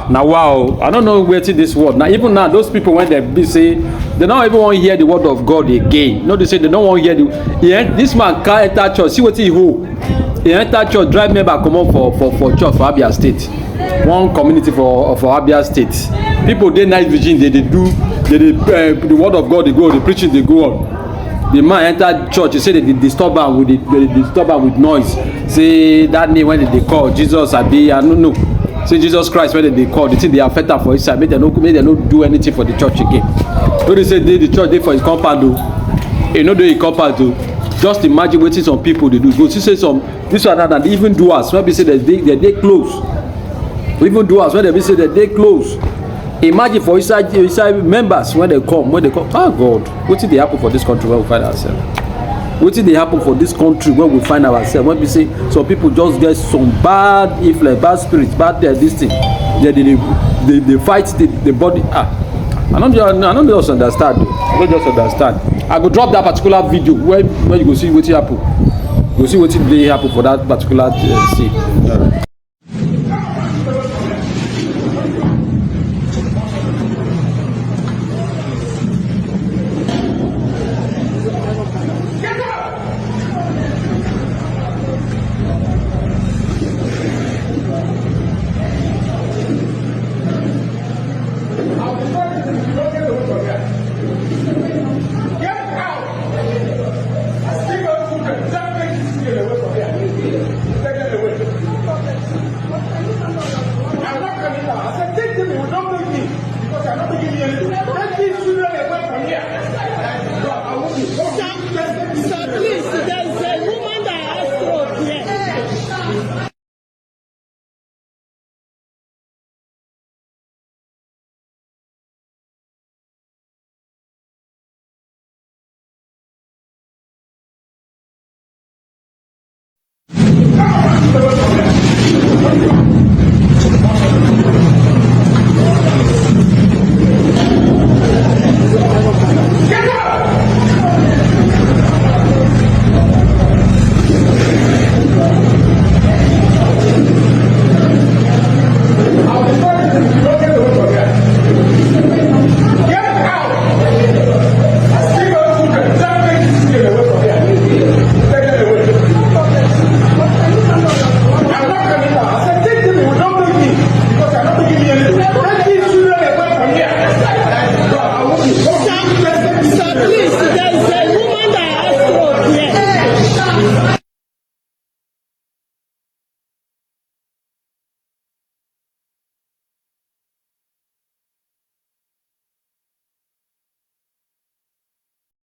now wow, I don't know where to this word. Now even now, those people when they be say they don't even want to hear the word of God again. No, they say they don't want to hear this man can't enter church. See what he hold. He enter church, drive member come up for church for Abia State. One community for Abia State. People they night vigil, they do the word of God, they go, the preaching they go on. The man enter church, he say they disturb am with noise. Say that name when they call Jesus Abi, I don't know. Say Jesus Christ when they call, they think they affect am for his side. Make they no do anything for the church again. So they say the church dey for his compound o. You know dey compound o. Just imagine wetin some people dey do. Go see say some this one and that even doers when be say they close. Even doers when they be say they close. Imagine for inside members when they come. Oh God, wetin dey happen for this country when we find ourselves? Wetin dey happen for this country when we find ourselves? When we say some people just get some bad influence, bad spirits, bad this thing, they fight the body. I don't just understand. I don't just understand. I go drop that particular video when you go see wetin happen. You go see wetin dey happen for that particular scene. Sir,